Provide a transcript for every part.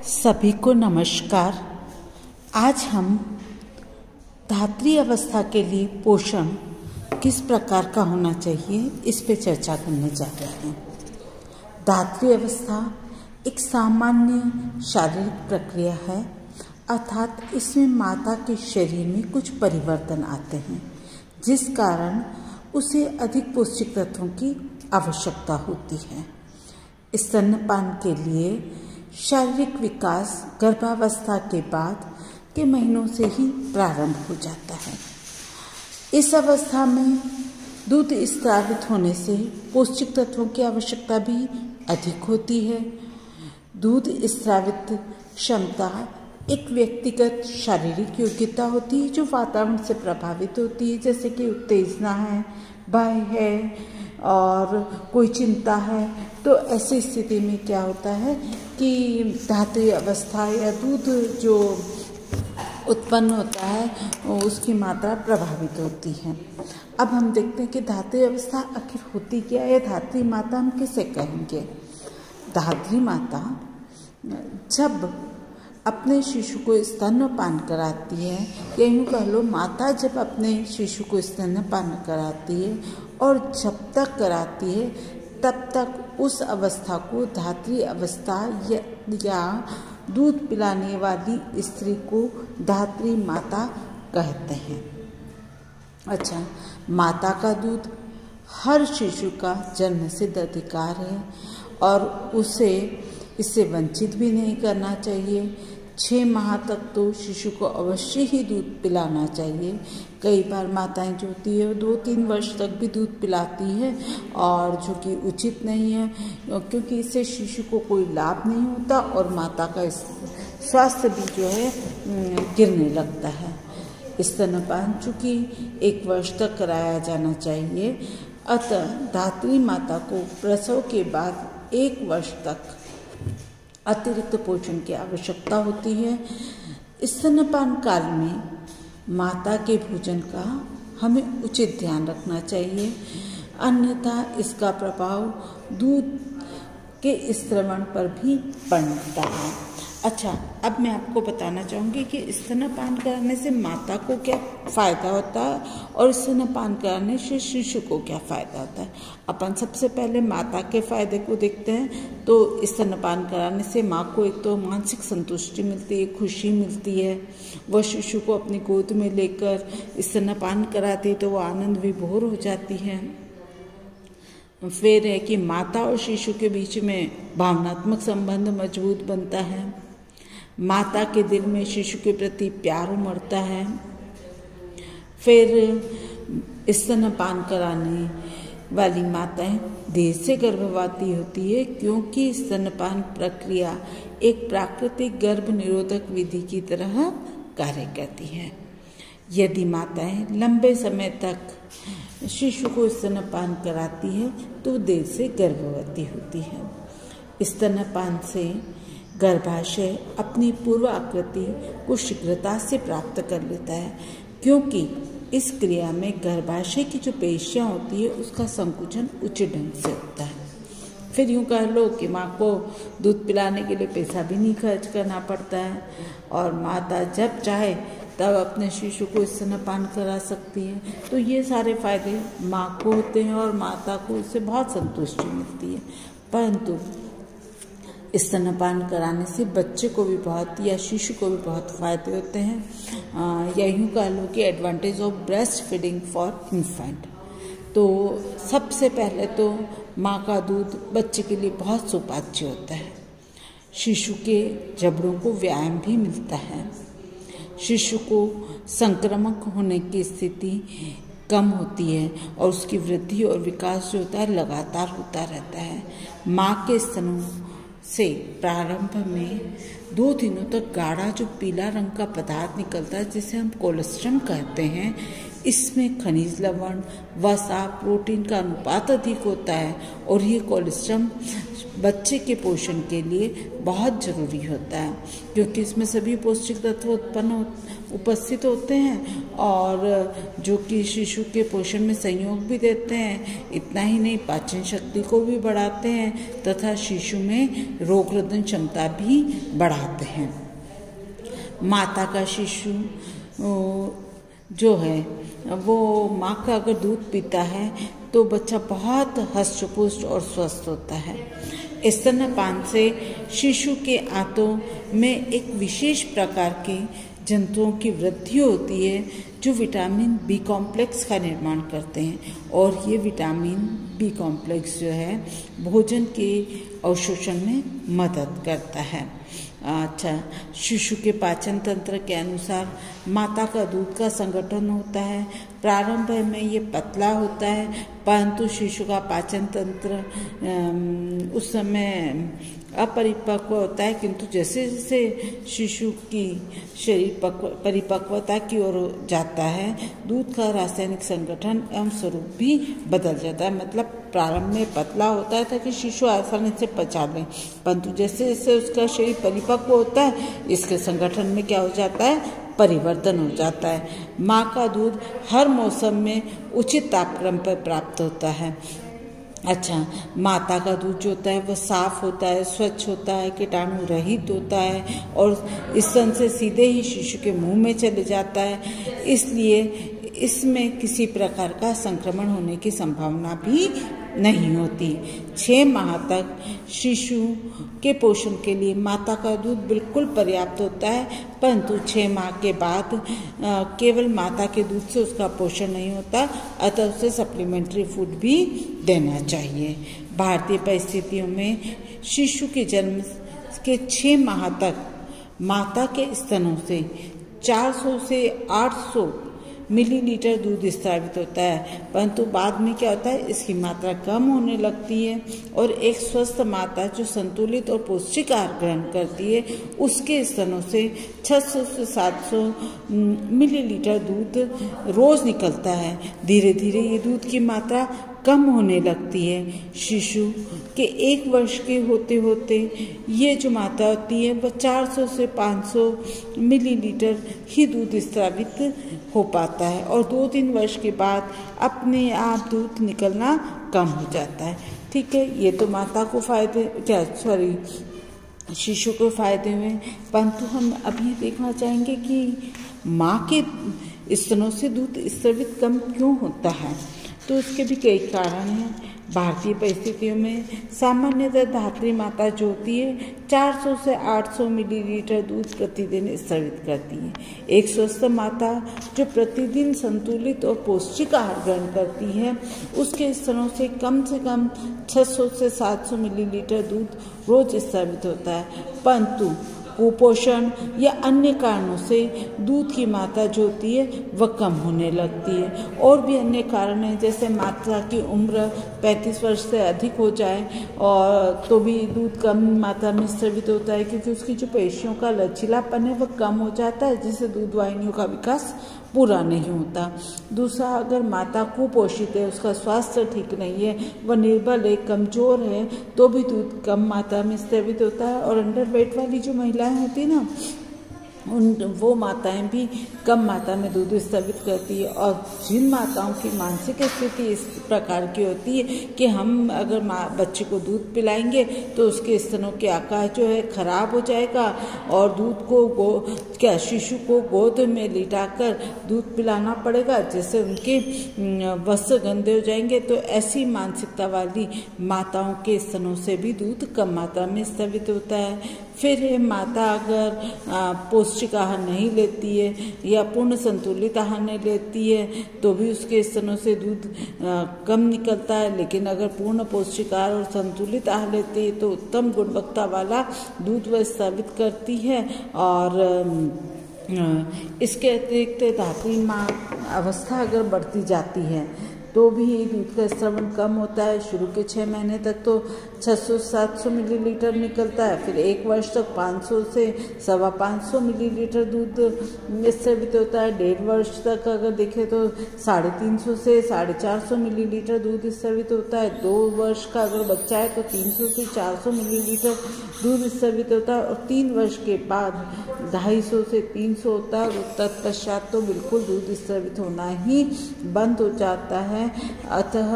सभी को नमस्कार। आज हम धात्री अवस्था के लिए पोषण किस प्रकार का होना चाहिए इस पे चर्चा करने जा रहे हैं। धात्री अवस्था एक सामान्य शारीरिक प्रक्रिया है, अर्थात इसमें माता के शरीर में कुछ परिवर्तन आते हैं जिस कारण उसे अधिक पौष्टिक तत्वों की आवश्यकता होती है। स्तनपान के लिए शारीरिक विकास गर्भावस्था के बाद के महीनों से ही प्रारंभ हो जाता है। इस अवस्था में दूध स्रावित होने से पौष्टिक तत्वों की आवश्यकता भी अधिक होती है। दूध स्रावित क्षमता एक व्यक्तिगत शारीरिक योग्यता होती है जो वातावरण से प्रभावित होती है, जैसे कि उत्तेजना है, भय है और कोई चिंता है। तो ऐसी स्थिति में क्या होता है कि धात्री अवस्था या दूध जो उत्पन्न होता है उसकी मात्रा प्रभावित होती है। अब हम देखते हैं कि धात्री अवस्था आखिर होती क्या है, धात्री माता हम किसे कहेंगे। धात्री माता जब अपने शिशु को स्तनपान कराती है, या यूँ कह लो माता जब अपने शिशु को स्तनपान कराती है और जब तक कराती है तब तक उस अवस्था को धात्री अवस्था या दूध पिलाने वाली स्त्री को धात्री माता कहते हैं। अच्छा, माता का दूध हर शिशु का जन्मसिद्ध अधिकार है और उसे इससे वंचित भी नहीं करना चाहिए। 6 माह तक तो शिशु को अवश्य ही दूध पिलाना चाहिए। कई बार माताएं जो होती है 2-3 वर्ष तक भी दूध पिलाती है, और जो कि उचित नहीं है, क्योंकि इससे शिशु को कोई लाभ नहीं होता और माता का स्वास्थ्य भी जो है गिरने लगता है। स्तनपान चूँकि 1 वर्ष तक कराया जाना चाहिए, अतः धात्री माता को प्रसव के बाद 1 वर्ष तक अतिरिक्त पोषण की आवश्यकता होती है। स्तनपान काल में माता के भोजन का हमें उचित ध्यान रखना चाहिए, अन्यथा इसका प्रभाव दूध के स्रवण पर भी पड़ता है। अच्छा, अब मैं आपको बताना चाहूँगी कि स्तनपान कराने से माता को क्या फ़ायदा होता है और स्तनपान कराने से शिशु को क्या फ़ायदा होता है। अपन सबसे पहले माता के फ़ायदे को देखते हैं। तो स्तनपान कराने से माँ को एक तो मानसिक संतुष्टि मिलती है, खुशी मिलती है। वह शिशु को अपनी गोद में लेकर स्तनपान कराती है तो वो आनंद विभोर हो जाती है। फिर है कि माता और शिशु के बीच में भावनात्मक संबंध मजबूत बनता है। माता के दिल में शिशु के प्रति प्यार उमड़ता है। फिर स्तनपान कराने वाली माताएं देर से गर्भवती होती है, क्योंकि स्तनपान प्रक्रिया एक प्राकृतिक गर्भ निरोधक विधि की तरह कार्य करती है। यदि माताएं लंबे समय तक शिशु को स्तनपान कराती है तो देर से गर्भवती होती है। स्तनपान से गर्भाशय अपनी पूर्व आकृति को शीघ्रता से प्राप्त कर लेता है, क्योंकि इस क्रिया में गर्भाशय की जो पेशियां होती है उसका संकुचन उचित ढंग से होता है। फिर यूँ कह लो कि माँ को दूध पिलाने के लिए पैसा भी नहीं खर्च करना पड़ता है और माता जब चाहे तब अपने शिशु को स्तनपान करा सकती है। तो ये सारे फायदे माँ को होते हैं और माता को इससे बहुत संतुष्टि मिलती है। परंतु स्तनपान कराने से बच्चे को भी बहुत या शिशु को भी बहुत फ़ायदे होते हैं, या यूँ कह लो कि advantage of breast feeding for infant. तो सबसे पहले तो माँ का दूध बच्चे के लिए बहुत सुपाच्य होता है। शिशु के जबड़ों को व्यायाम भी मिलता है। शिशु को संक्रामक होने की स्थिति कम होती है और उसकी वृद्धि और विकास जो होता है लगातार होता रहता है। माँ के स्तनों से प्रारंभ में 2 दिनों तक गाढ़ा जो पीला रंग का पदार्थ निकलता है जिसे हम कोलेस्ट्रम कहते हैं, इसमें खनिज लवण, वसा, प्रोटीन का अनुपात अधिक होता है और ये कोलेस्ट्रॉल बच्चे के पोषण के लिए बहुत ज़रूरी होता है, क्योंकि इसमें सभी पौष्टिक तत्व उपस्थित होते हैं और जो कि शिशु के पोषण में सहयोग भी देते हैं। इतना ही नहीं, पाचन शक्ति को भी बढ़ाते हैं तथा शिशु में रोग प्रतिरोधक क्षमता भी बढ़ाते हैं। माता का शिशु जो है वो माँ का अगर दूध पीता है तो बच्चा बहुत हष्ट-पुष्ट और स्वस्थ होता है। स्तनपान से शिशु के आंतों में एक विशेष प्रकार के जंतुओं की वृद्धि होती है जो विटामिन बी कॉम्प्लेक्स का निर्माण करते हैं और ये विटामिन बी कॉम्प्लेक्स जो है भोजन के अवशोषण में मदद करता है। अच्छा, शिशु के पाचन तंत्र के अनुसार माता का दूध का संगठन होता है। प्रारंभ में ये पतला होता है, परंतु शिशु का पाचन तंत्र उस समय अपरिपक्व होता है, किंतु जैसे जैसे शिशु की शरीर परिपक्वता की ओर जाता है, दूध का रासायनिक संगठन एवं स्वरूप भी बदल जाता है। मतलब प्रारंभ में पतला होता है ताकि शिशु आसानी से पचा ले, परंतु जैसे जैसे उसका शरीर परिपक्व होता है, इसके संगठन में क्या हो जाता है, परिवर्तन हो जाता है। माँ का दूध हर मौसम में उचित तापक्रम पर प्राप्त होता है। अच्छा, माता का दूध जो होता है वह साफ होता है, स्वच्छ होता है, कीटाणु रहित होता है और इस स्तन से सीधे ही शिशु के मुंह में चले जाता है, इसलिए इसमें किसी प्रकार का संक्रमण होने की संभावना भी नहीं होती। 6 माह तक शिशु के पोषण के लिए माता का दूध बिल्कुल पर्याप्त होता है, परंतु 6 माह के बाद केवल माता के दूध से उसका पोषण नहीं होता, अतः उसे सप्लीमेंट्री फूड भी देना चाहिए। भारतीय परिस्थितियों में शिशु के जन्म के 6 माह तक माता के स्तनों से 400 से 800 मिलीलीटर दूध स्रावित होता है, परंतु बाद में क्या होता है, इसकी मात्रा कम होने लगती है और एक स्वस्थ माता जो संतुलित और पौष्टिक आहार ग्रहण करती है उसके स्तनों से 600 से 700 मिलीलीटर दूध रोज निकलता है। धीरे धीरे ये दूध की मात्रा कम होने लगती है। शिशु के 1 वर्ष के होते होते ये जो मात्रा होती है वह 400 से 500 मिलीलीटर ही दूध स्रावित हो पाता है और 2-3 वर्ष के बाद अपने आप दूध निकलना कम हो जाता है। ठीक है, ये तो माता को शिशु को फायदे हुए, परंतु हम अभी देखना चाहेंगे कि माँ के स्तनों से दूध स्रावित कम क्यों होता है। तो इसके भी कई कारण हैं। भारतीय परिस्थितियों में सामान्यतः धात्री माता जो होती है 400 से 800 मिलीलीटर दूध प्रतिदिन स्रावित करती है। एक स्वस्थ माता जो प्रतिदिन संतुलित और पौष्टिक आहार ग्रहण करती है उसके स्तनों से कम 600 से 700 मिलीलीटर दूध रोज स्रावित होता है, परंतु कुपोषण या अन्य कारणों से दूध की मात्रा जो होती है वह कम होने लगती है। और भी अन्य कारण हैं, जैसे माता की उम्र 35 वर्ष से अधिक हो जाए और तो भी दूध कम मात्रा में स्रावित होता है, क्योंकि उसकी जो पेशियों का लचीलापन है वह कम हो जाता है, जिससे दूध वाहिनियों का विकास पूरा नहीं होता। दूसरा, अगर माता कुपोषित है, उसका स्वास्थ्य ठीक नहीं है, वह निर्बल है, कमजोर है, तो भी दूध कम मात्रा में स्रावित होता है। और अंडरवेट वाली जो महिलाएं होती है ना, वो माताएं भी कम मात्रा में दूध स्रावित करती है। और जिन माताओं की मानसिक स्थिति इस प्रकार की होती है कि हम अगर बच्चे को दूध पिलाएंगे तो उसके स्तनों के आकार जो है खराब हो जाएगा और दूध को शिशु को गोद में लिटाकर दूध पिलाना पड़ेगा, जिससे उनके वस्त्र गंदे हो जाएंगे, तो ऐसी मानसिकता वाली माताओं के स्तनों से भी दूध कम मात्रा में स्रावित होता है। फिर माता अगर पौष्टिक आहार नहीं लेती है या पूर्ण संतुलित आहार नहीं लेती है तो भी उसके स्तनों से दूध कम निकलता है, लेकिन अगर पूर्ण पौष्टिक आहार और संतुलित आहार लेती है तो उत्तम गुणवत्ता वाला दूध वह स्रावित करती है। और इसके अतिरिक्त धात्री माँ अवस्था अगर बढ़ती जाती है तो भी दूध का स्रवण कम होता है। शुरू के 6 महीने तक तो 600-700 मिलीलीटर निकलता है, फिर 1 वर्ष तक 500 से 550 मिलीलीटर दूध स्रवित होता है। 1.5 वर्ष तक अगर देखें तो 350 से 450 मिलीलीटर दूध स्रवित होता है। 2 वर्ष का अगर बच्चा है तो 300 से 400 मिलीलीटर दूध स्रवित होता है, और 3 वर्ष के बाद 250 से 300 होता है। तत्पश्चात तो बिल्कुल दूध स्रवित होना ही बंद हो जाता है। अतः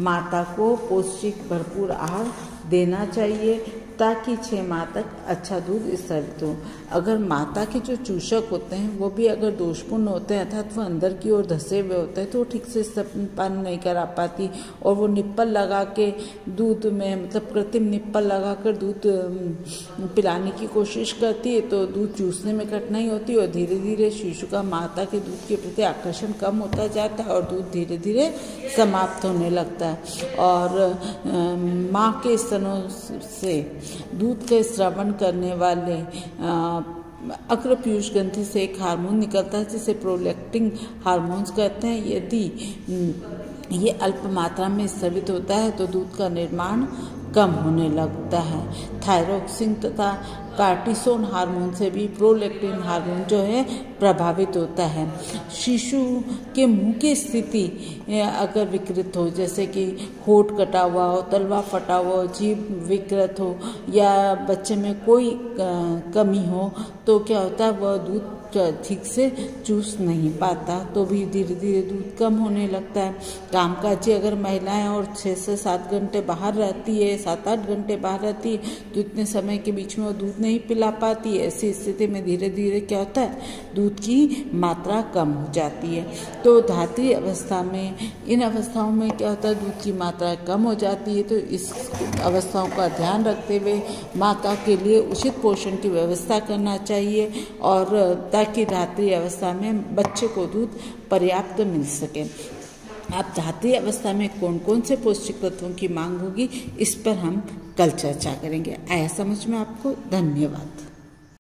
माता को पौष्टिक भरपूर आहार देना चाहिए ताकि 6 माह तक अच्छा दूध स्रवित हो। अगर माता के जो चूषक होते हैं वो भी अगर दोषपूर्ण होते हैं अर्थात वो अंदर की ओर धसे हुए होते हैं तो वो ठीक से स्तनपान नहीं करा पाती, और वो निप्पल लगा के दूध में मतलब कृत्रिम निप्पल लगा कर दूध पिलाने की कोशिश करती है तो दूध चूसने में कठिनाई होती है, और धीरे धीरे शिशु का माता के दूध के प्रति आकर्षण कम होता जाता है और दूध धीरे धीरे समाप्त होने लगता है। और माँ के स्तनों से दूध का स्रावन करने वाले अग्र पीयूष ग्रंथि से एक हार्मोन निकलता है जिसे प्रोलैक्टिन हार्मोन्स कहते हैं। यदि ये अल्प मात्रा में स्रावित होता है तो दूध का निर्माण कम होने लगता है। थायरोक्सिन तथा कार्टिसोन हार्मोन से भी प्रोलैक्टिन हार्मोन जो है प्रभावित होता है। शिशु के मुंह की स्थिति अगर विकृत हो, जैसे कि होठ कटा हुआ हो, तलवा फटा हुआ हो, जीभ विकृत हो या बच्चे में कोई कमी हो तो क्या होता है वह दूध ठीक से चूस नहीं पाता, तो भी धीरे धीरे दूध कम होने लगता है। कामकाजी अगर महिलाएं और 6 से 7 घंटे बाहर रहती है, 7-8 घंटे बाहर रहती है तो इतने समय के बीच में वो दूध नहीं पिला पाती है। ऐसी स्थिति में धीरे धीरे क्या होता है दूध की मात्रा कम हो जाती है। तो धात्री अवस्था में इन अवस्थाओं में क्या होता है दूध की मात्रा कम हो जाती है, तो इस अवस्थाओं का ध्यान रखते हुए माता के लिए उचित पोषण की व्यवस्था करना चाहिए और ताकि धात्री अवस्था में बच्चे को दूध पर्याप्त मिल सके। अब धात्री अवस्था में कौन कौन से पौष्टिक तत्वों की मांग होगी इस पर हम कल चर्चा करेंगे। आया समझ में आपको? धन्यवाद।